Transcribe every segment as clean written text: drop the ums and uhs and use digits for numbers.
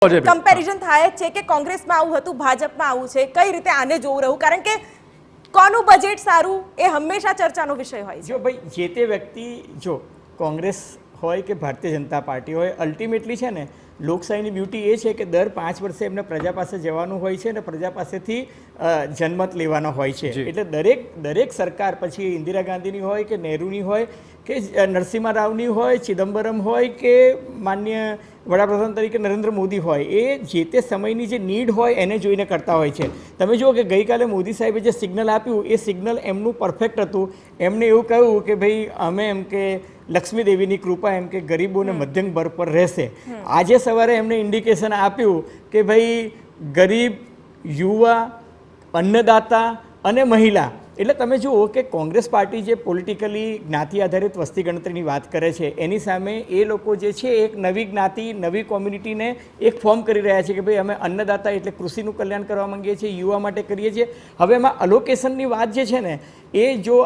Comparison થાય છે કે કોંગ્રેસમાં આવું હતું, ભાજપમાં આવું છે, કઈ રીતે આને જોવું રહ્યું? કારણ કે કોનું બજેટ સારું એ હંમેશા ચર્ચાનો વિષય હોય છે. જો ભાઈ જે તે વ્યક્તિ, જો કોંગ્રેસ હોય કે ભારતીય જનતા પાર્ટી હોય, અલ્ટિમેટલી છે ને લોકશાહીની બ્યુટી એ છે કે દર 5 વર્ષે એમને પ્રજા પાસે જવાનું હોય છે અને પ્રજા પાસેથી જનમત લેવાનો હોય છે. એટલે દરેક સરકાર, પછી ઇન્દિરા ગાંધીની હોય કે નહેરુની હોય કે નરસિંહ રાવની હોય, ચિદમ્બરમ હોય કે માન્ય વડાપ્રધાન તરીકે નરેન્દ્ર મોદી હોય, એ જે તે સમયની જે નીડ હોય એને જોઈને કરતા હોય છે. તમે જુઓ કે ગઈકાલે મોદી સાહેબે જે સિગ્નલ આપ્યું એ સિગ્નલ એમનું પરફેક્ટ હતું. એમને એવું કહ્યું કે ભાઈ અમે એમ કે લક્ષ્મી દેવીની કૃપા એમ કે ગરીબોને મધ્યમ વર્ગ પર રહેશે. આજે સવારે એમને ઇન્ડિકેશન આપ્યું કે ભાઈ ગરીબ, યુવા, અન્નદાતા અને મહિલા, એટલે તમે જુઓ કે કોંગ્રેસ પાર્ટી જે પોલિટિકલી જ્ઞાતિ આધારિત વસ્તી ગણતરીની વાત કરે છે એની સામે એ લોકો જે છે એક નવી જ્ઞાતિ, નવી કોમ્યુનિટીને એક ફોર્મ કરી રહ્યા છે કે ભાઈ અમે અન્નદાતા એટલે કૃષિનું કલ્યાણ કરવા માંગીએ છીએ, યુવા માટે કરીએ છીએ. હવે એમાં અલોકેશનની વાત જે છે ને એ જો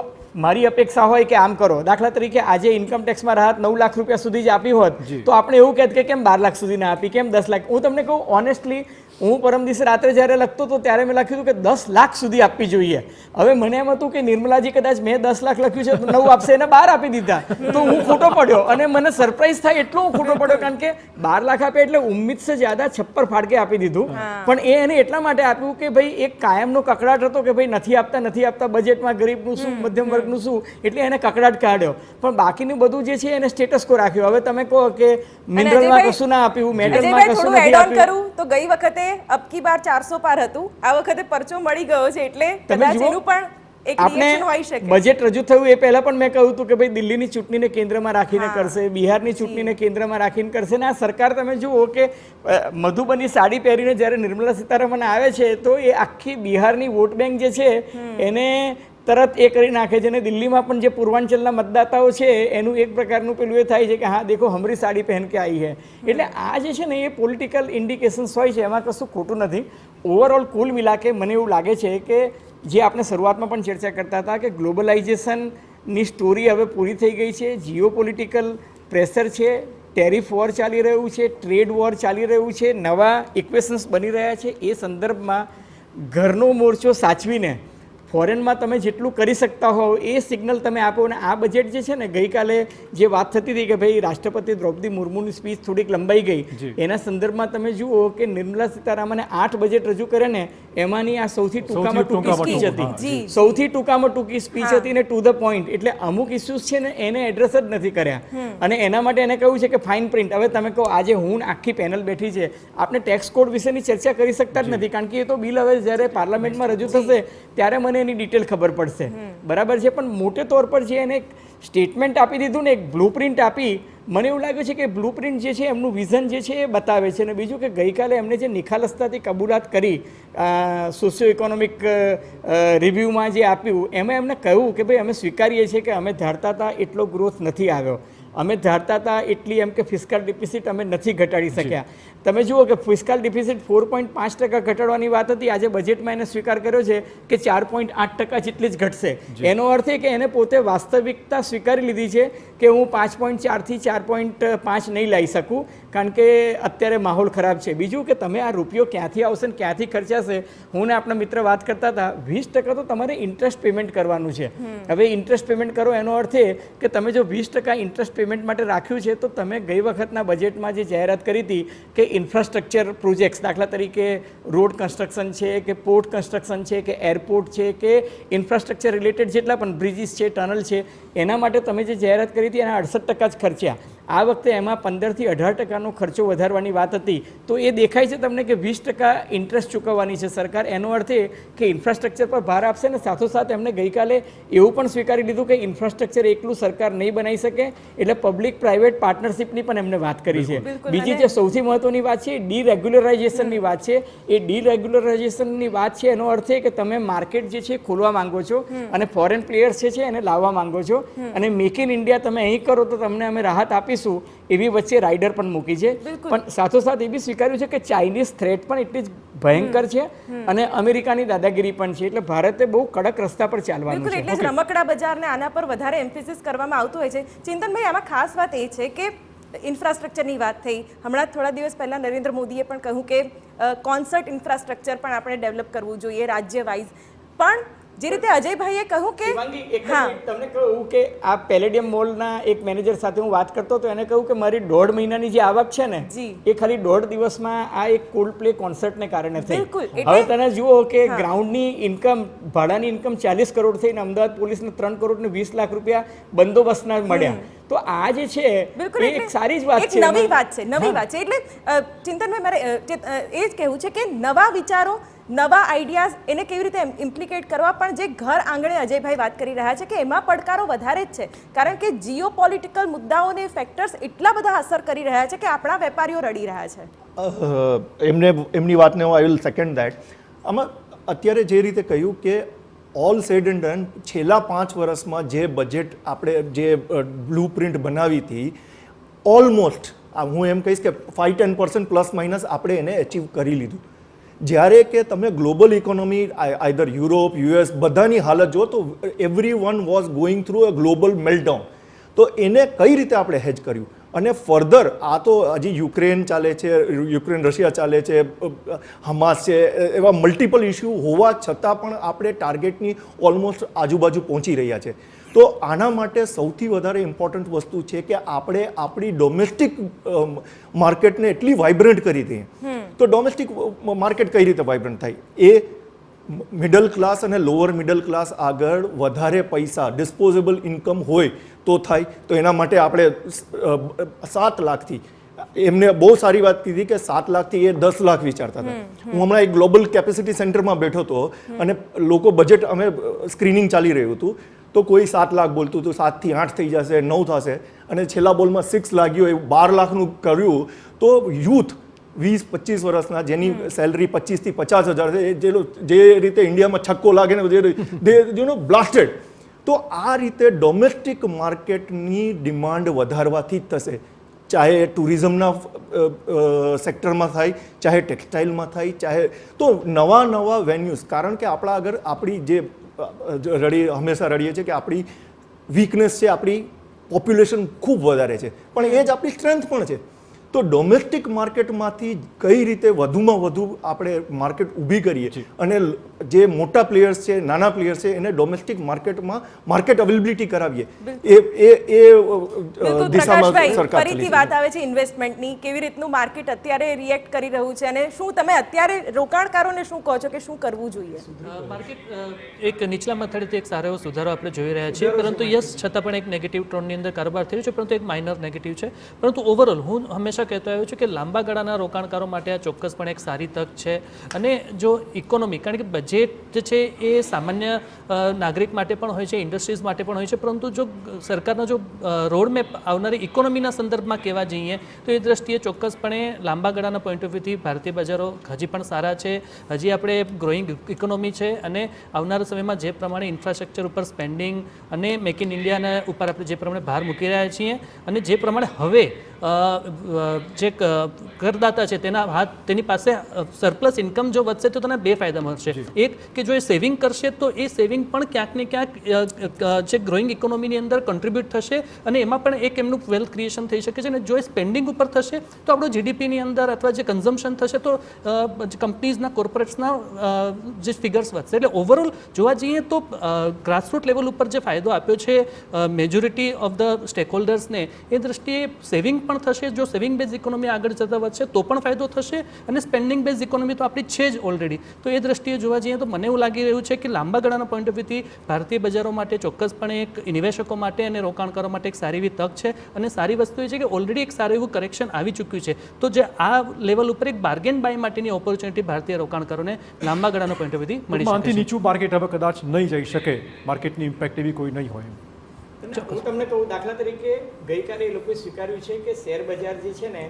મારી અપેક્ષા હોય કે આમ કરો, દાખલા તરીકે આજે ઇન્કમ ટેક્સમાં રાહત 9 લાખ રૂપિયા સુધી જ આપી હોત તો આપણે એવું કહેત કે કેમ 12 લાખ સુધી ના આપી, કેમ 10 લાખ. હું તમને કહું ઓનેસ્ટલી, હું પરમ દિવસે રાત્રે જ્યારે લખતો હતો ત્યારે મેં લખ્યું હતું કે 10 લાખ સુધી આપવી જોઈએ. હવે મને એમ હતું કે નિર્મલાજી કદાચ મેં 10 લાખ લખ્યું છે તો 9 આપશે, એને 12 આપી દીધા તો હું ખોટો પડ્યો. અને મને સરપ્રાઈઝ થાય એટલો હું ખોટો પડ્યો, કારણ કે 12 લાખ આપે એટલે ઉમ્મીદ સે જ્યાદા છપ્પર ફાડકે આપી દીધું. પણ એ એને એટલા માટે આપ્યું કે ભાઈ એક કાયમનો કકડાટ હતો કે ભાઈ નથી આપતા બજેટમાં ગરીબનું શું, મધ્યમ વર્ગનું શું, એટલે એને કકડાટ કાઢ્યો. પણ બાકીનું બધું જે છે એને સ્ટેટસ કો રાખ્યો. હવે તમે કહો કે મિનરલમાં કશું ના આપ્યું, મેટલમાં કશું નથી આપ્યું. તો ગઈ વખતે અબકી બાર 400 પાર હતું, આ વખતે પરચો મળી ગયો છે એટલે કદાચ એનું પણ એક રિએક્શન હોઈ શકે. બજેટ રજૂ થયું એ પહેલા પણ મેં કહ્યું હતું કે ભાઈ દિલ્હીની ચૂંટણીને કેન્દ્રમાં રાખીને કરશે, બિહારની ચૂંટણીને કેન્દ્રમાં રાખીને કરશે. ને આ સરકાર તમે જુઓ કે મધુબની સાડી પહેરીને જ્યારે નિર્મલા સીતારમણ આવે છે તો એ આખી બિહારની વોટ બેંક જે છે એને તરત એ કરી નાખે છે. અને દિલ્હીમાં પણ જે પૂર્વાંચલના મતદાતાઓ છે એનું એક પ્રકારનું પેલું એ થાય છે કે હા દેખો હમરી સાડી પહેન કે આવી હે. એટલે આ જે છે ને એ પોલિટિકલ ઇન્ડિકેશન્સ હોય છે, એમાં કશું ખોટું નથી. ઓવરઓલ કુલ મિલા કે મને એવું લાગે છે કે જે આપણે શરૂઆતમાં પણ ચર્ચા કરતા હતા કે ગ્લોબલાઇઝેશનની સ્ટોરી હવે પૂરી થઈ ગઈ છે. જીઓ પોલિટિકલ પ્રેશર છે, ટેરિફ વોર ચાલી રહ્યું છે, ટ્રેડ વોર ચાલી રહ્યું છે, નવા ઇક્વેશન્સ બની રહ્યા છે. એ સંદર્ભમાં ઘરનો મોરચો સાચવીને ફોરેનમાં તમે જેટલું કરી શકતા હોવ એ સિગ્નલ તમે આપો. અને આ બજેટ જે છે ને ગઈકાલે જે વાત થતી હતી કે ભાઈ રાષ્ટ્રપતિ દ્રૌપદી મુર્મુની સ્પીચ થોડીક લંબાઈ ગઈ, એના સંદર્ભમાં તમે જુઓ કે નિર્મલા સીતારામને 8 બજેટ રજૂ કરે ને એમાંની આ સૌથી ટૂંકામાં ટૂંકી સ્પીચ હતી. સૌથી ટૂંકામાં ટૂંકી સ્પીચ હતી ને ટુ ધ પોઈન્ટ. એટલે અમુક ઇસ્યુઝ છે ને એને એડ્રેસ જ નથી કર્યા. અને એના માટે એને કહ્યું છે કે ફાઇન પ્રિન્ટ. હવે તમે કહો આજે હું આખી પેનલ બેઠી છે, આપણે ટેક્સ કોડ વિશેની ચર્ચા કરી શકતા જ નથી, કારણ કે એ તો બિલ હવે જ્યારે પાર્લામેન્ટમાં રજૂ થશે ત્યારે મને એની ડિટેલ ખબર પડશે. બરાબર છે. પણ મોટે તौर પર જે એને સ્ટેટમેન્ટ આપી દીધું ને, એક બ્લુપ્રિન્ટ આપી, મને એવું લાગ્યું છે કે બ્લુપ્રિન્ટ જે છે એમનું વિઝન જે છે એ બતાવે છે. અને બીજું કે ગઈકાલે એમને જે નિખાલસતાથી કબૂલાત કરી સોશિયો ઇકોનોમિક રિવ્યૂમાં જે આપ્યું એમાં એમને કહ્યું કે ભાઈ અમે સ્વીકારીએ છીએ કે અમે ધારતા હતા એટલો ગ્રોથ નથી આવ્યો, અમે ધારતા હતા એટલી એમ કે ફિસ્કલ ડિફિસિટ અમે નથી ઘટાડી શક્યા. તમે જુઓ કે ફિસ્કલ ડિફિસિટ 4.5% ઘટાડવાની વાત હતી, આજે બજેટમાં એને સ્વીકાર કર્યો છે કે 4.8% જેટલી જ ઘટશે. એનો અર્થ એ કે એને પોતે વાસ્તવિકતા સ્વીકારી લીધી છે કે હું 5.4 થી 4.5 નહીં લાવી શકું, કારણ કે અત્યારે માહોલ ખરાબ છે. બીજું કે તમે આ રૂપિયો ક્યાંથી આવશે ને ક્યાંથી ખર્ચાશે. હું ને આપણા મિત્ર વાત કરતા હતા, 20% તો તમારે ઇન્ટરેસ્ટ પેમેન્ટ કરવાનું છે. હવે ઇન્ટરેસ્ટ પેમેન્ટ કરો એનો અર્થ એ કે તમે જો 20% ઇન્ટરેસ્ટ પેમેન્ટ માટે રાખ્યું છે તો તમે ગઈ વખતના બજેટમાં જે જાહેરાત કરી હતી કે ઇન્ફ્રાસ્ટ્રક્ચર પ્રોજેક્ટ્સ, દાખલા તરીકે રોડ કન્સ્ટ્રક્શન છે કે પોર્ટ કન્સ્ટ્રક્શન છે કે એરપોર્ટ છે કે ઇન્ફ્રાસ્ટ્રક્ચર રિલેટેડ જેટલા પણ બ્રિજીસ છે, ટનલ છે, એના માટે તમે જે જાહેરાત કરી હતી એના 68% જ ખર્ચ્યા. આ વખતે એમાં 15 થી 18% ખર્ચો વધારવાની વાત હતી. તો એ દેખાય છે તમને કે 20% ઇન્ટરેસ્ટ ચૂકવવાની છે સરકાર. એનો અર્થ એ કે ઇન્ફ્રાસ્ટ્રક્ચર પર ભાર આપશે. ને સાથોસાથ એમને ગઈકાલે એવું પણ સ્વીકારી લીધું કે ઇન્ફ્રાસ્ટ્રક્ચર એકલું સરકાર નહીં બનાવી શકે, એટલે પબ્લિક પ્રાઇવેટ પાર્ટનરશિપની પણ એમને વાત કરી છે. બીજી જે સૌથી મહત્વની વાત છે એ ડીરેગ્યુલરાઇઝેશનની વાત છે. એ ડીરેગ્યુલરાઇઝેશનની વાત છે એનો અર્થ એ કે તમે માર્કેટ જે છે ખોલવા માંગો છો અને ફોરેન પ્લેયર્સ જે છે એને લાવવા માંગો છો, અને મેક ઇન ઇન્ડિયા તમે અહીં કરો તો તમને અમે રાહત આપીશું, એવી વચ્ચે રાઇડર પણ મૂકી છે. પણ સાથોસાથ એ બી સ્વીકાર્યું છે કે ચાઇનીઝ થ્રેટ પણ એટલી જ ભયંકર છે અને અમેરિકાની દાદાગીરી પણ છે. એટલે ભારતે બહુ કડક રસ્તા પર ચાલવાનું છે. એટલે રમકડા બજારને આના પર વધારે એમ્ફેસિસ કરવામાં આવતું હોય છે. ચિંતનભાઈ, આમાં ખાસ વાત એ છે કે ઇન્ફ્રાસ્ટ્રક્ચરની વાત થઈ, હમણાં થોડા દિવસ પહેલાં નરેન્દ્ર મોદીએ પણ કહ્યું કે કોન્સર્ટ ઇન્ફ્રાસ્ટ્રક્ચર પણ આપણે ડેવલપ કરવું જોઈએ રાજ્ય વાઇઝ. પણ જે રીતે અજયભાઈએ કહ્યું કે તમને કહું કે આ પેલેડિયમ મોલના એક મેનેજર સાથે હું વાત કરતો હતો, એને કહ્યું કે મારી 1.5 મહિનાની જે આવક છે ને એ ખાલી 1.5 દિવસમાં આ એક કોલ્ડ પ્લે કોન્સર્ટને કારણે થઈ. હવે તમે જુઓ કે ગ્રાઉન્ડની ઇન્કમ, ભાડાની ઇન્કમ 40 કરોડ થઈને અમદાવાદ પોલીસને 3 કરોડ ને 20 લાખ રૂપિયા બંદોબસ્તના મળ્યા. તો આ જે છે એ એક સારી જ વાત છે, નવી વાત છે, નવી વાત છે. એટલે ચિંતનભાઈ મારે એ જ કહેવું છે કે નવા વિચારો, નવા આઈડિયાઝ એને કેવી રીતે ઇમ્પ્લિકેટ કરવા, પણ જે ઘર આંગણે અજયભાઈ વાત કરી રહ્યા છે કે એમાં પડકારો વધારે જ છે, કારણ કે જીઓ પોલિટિકલ મુદ્દાઓને ફેક્ટર્સ એટલા બધા અસર કરી રહ્યા છે કે આપણા વેપારીઓ રડી રહ્યા છે. એમની વાતને આઈ વિલ સેકન્ડ ધેટ. આમાં અત્યારે જે રીતે કહ્યું કે ઓલ સેડ એન્ડ ડન, છેલ્લા 5 વર્ષમાં જે બજેટ આપણે જે બ્લુ પ્રિન્ટ બનાવી હતી, ઓલમોસ્ટ હું એમ કહીશ કે 5-10% પ્લસ માઇનસ આપણે એને અચીવ કરી લીધું. જ્યારે કે તમે global economy, either Europe, US, બધાની હાલત જો તો every one was going through a global meltdown. તો એને કઈ રીતે આપણે હેજ કર્યું? અને ફર્ધર આ તો હજી યુક્રેન ચાલે છે, યુક્રેન રશિયા ચાલે છે, હમાસ છે, એવા મલ્ટિપલ ઇસ્યુ હોવા છતાં પણ આપણે ટાર્ગેટની ઓલમોસ્ટ આજુબાજુ પહોંચી રહ્યા છે. તો આના માટે સૌથી વધારે ઇમ્પોર્ટન્ટ વસ્તુ છે કે આપણે આપણી ડોમેસ્ટિક માર્કેટને એટલી વાઇબ્રન્ટ કરી દઈએ. તો ડોમેસ્ટિક માર્કેટ કઈ રીતે વાઇબ્રન્ટ થાય? એ મિડલ ક્લાસ અને લોઅર મિડલ ક્લાસ આગળ વધારે પૈસા, ડિસ્પોઝેબલ ઇન્કમ હોય તો થાય. તો એના માટે આપણે 7 લાખથી, એમને બહુ સારી વાત કીધી કે 7 લાખથી એ 10 લાખ વિચારતા હતા. હું હમણાં એક ગ્લોબલ કેપેસિટી સેન્ટરમાં બેઠો હતો અને લોકો બજેટ, અમે સ્ક્રીનિંગ ચાલી રહ્યું હતું, તો કોઈ 7 લાખ બોલતું હતું, 7 થી 8 થઈ જશે, 9 થશે, અને છેલ્લા બોલમાં 6 લાગ્યો, એવું 12 લાખનું કર્યું. તો યુથ 20-25 વર્ષના જેની સેલરી 25 થી 50 હજાર છે, જે રીતે ઇન્ડિયામાં છક્કો લાગે ને બ્લાસ્ટેડ. તો આ રીતે ડોમેસ્ટિક માર્કેટની ડિમાન્ડ વધારવાથી જ થશે. ચાહે ટુરિઝમના સેક્ટરમાં થાય, ચાહે ટેક્સટાઇલમાં થાય, ચાહે તો નવા વેન્યુઝ. કારણ કે આપણા આગળ આપણી જે હંમેશા રડીએ છીએ કે આપણી વીકનેસ છે, આપણી પોપ્યુલેશન ખૂબ વધારે છે, પણ એ જ આપણી સ્ટ્રેન્થ પણ છે. તો ડોમેસ્ટિક માર્કેટમાંથી કઈ રીતે વધુમાં વધુ આપણે માર્કેટ ઊભી કરીએ અને જે મોટા પ્લેયર્સ છે, નાના પ્લેયર્સ છે, એને ડોમેસ્ટિક માર્કેટમાં માર્કેટ અવેલેબિલિટી કરાવીએ, એ દિશામાં સરકાર ફરીથી વાત આવે છે ઇન્વેસ્ટમેન્ટની. કેવી રીતનું માર્કેટ અત્યારે રિએક્ટ કરી રહ્યું છે અને શું તમે અત્યારે રોકાણકારોને શું કહો છો કે શું કરવું જોઈએ? માર્કેટ એક નીચલા મથાળેથી એક સારો એવો સુધારો આપણે જોઈ રહ્યા છીએ, પરંતુ યસ છતાં પણ એક નેગેટિવ ટોનની અંદર કારોબાર થઈ રહ્યો છે, પરંતુ એક માઇનર નેગેટિવ છે. પરંતુ ઓવરઓલ હું હંમેશા કહેતો આવ્યો છું કે લાંબા ગાળાના રોકાણકારો માટે આ ચોક્કસપણે એક સારી તક છે. અને જો ઇકોનોમી, કારણ કે બજેટ જે છે એ સામાન્ય નાગરિક માટે પણ હોય છે, ઇન્ડસ્ટ્રીઝ માટે પણ હોય છે, પરંતુ જો સરકારના જો રોડમેપ આવનારી ઇકોનોમીના સંદર્ભમાં કહેવા જઈએ તો એ દ્રષ્ટિએ ચોક્કસપણે લાંબા ગાળાના પોઈન્ટ ઓફ વ્યૂથી ભારતીય બજારો હજી પણ સારા છે. હજી આપણે ગ્રોઈંગ ઇકોનોમી છે અને આવનારા સમયમાં જે પ્રમાણે ઇન્ફ્રાસ્ટ્રક્ચર ઉપર સ્પેન્ડિંગ અને મેક ઇન ઇન્ડિયાના ઉપર આપણે જે પ્રમાણે ભાર મૂકી રહ્યા છીએ અને જે પ્રમાણે હવે જે કરદાતા છે તેની પાસે સરપ્લસ ઇન્કમ જો વધશે તો તેને 2 ફાયદા મળશે. એક કે જો એ સેવિંગ કરશે તો એ સેવિંગ પણ ક્યાંક ને ક્યાંક જે ગ્રોઈંગ ઇકોનોમીની અંદર કન્ટ્રીબ્યુટ થશે અને એમાં પણ એક એમનું વેલ્થ ક્રિએશન થઈ શકે છે. અને જો એ સ્પેન્ડિંગ ઉપર થશે તો આપણો જીડીપીની અંદર અથવા જે કન્ઝમ્પશન થશે તો કંપનીઝના, કોર્પોરેટ્સના જે ફિગર્સ વધશે. એટલે ઓવરઓલ જોવા જઈએ તો ગ્રાસરૂટ લેવલ ઉપર જે ફાયદો આપ્યો છે મેજોરિટી ઓફ ધ સ્ટેક હોલ્ડર્સને, એ દ્રષ્ટિએ સેવિંગ પણ થશે. જો સેવિંગ બેઝ ઇકોનોમી આગળ જતા વધશે તો પણ ફાયદો થશે અને સ્પેન્ડિંગ બેઝ ઇકોનોમી તો આપણી છે જ ઓલરેડી. તો એ દ્રષ્ટિએ જોવા જઈએ તો મને એવું લાગી રહ્યું છે કે લાંબા ગાળાના પોઈન્ટ ઓફ વ્યૂથી ભારતીય બજારો માટે ચોક્કસપણે એક નિવેશકો માટે અને રોકાણકારો માટે એક સારી એવી તક છે. અને સારી વસ્તુ એ છે કે ઓલરેડી એક સારું એવું કરેક્શન આવી ચૂક્યું છે. તો જે આ લેવલ ઉપર એક બાર્ગેન બાય માટેની ઓપોર્ચ્યુનિટી ભારતીય રોકાણકારોને લાંબા ગાળાના પોઈન્ટ ઓફ વ્યૂથી મળી શકે છે. નીચું માર્કેટ હવે કદાચ નહીં જઈ શકે, માર્કેટની ઇમ્પેક્ટ એવી કોઈ નહીં હોય. હું તમને કહું, દાખલા તરીકે ગઈકાલે એ લોકોએ સ્વીકાર્યું છે કે શેર બજાર જે છે ને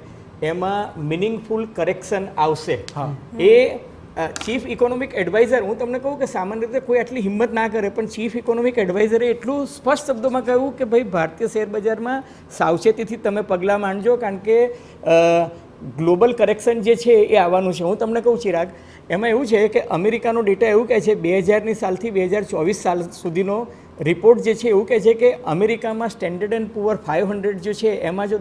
એમાં મિનિંગફુલ કરેક્શન આવશે. એ ચીફ ઇકોનોમિક એડવાઇઝર, હું તમને કહું કે સામાન્ય રીતે કોઈ આટલી હિંમત ના કરે, પણ ચીફ ઇકોનોમિક એડવાઇઝરે એટલું સ્પષ્ટ શબ્દોમાં કહ્યું કે ભાઈ ભારતીય શેર બજારમાં સાવચેતીથી તમે પગલાં માંડજો, કારણ કે ગ્લોબલ કરેક્શન જે છે એ આવવાનું છે. હું તમને કહું ચિરાગ, એમાં એવું છે કે અમેરિકાનો ડેટા એવું કહે છે 2000ની સાલથી 2024 સાલ સુધીનો રિપોર્ટ જે છે એવું કહે છે કે અમેરિકામાં સ્ટેન્ડર્ડ એન્ડ પુઅર 500 જે છે એમાં જો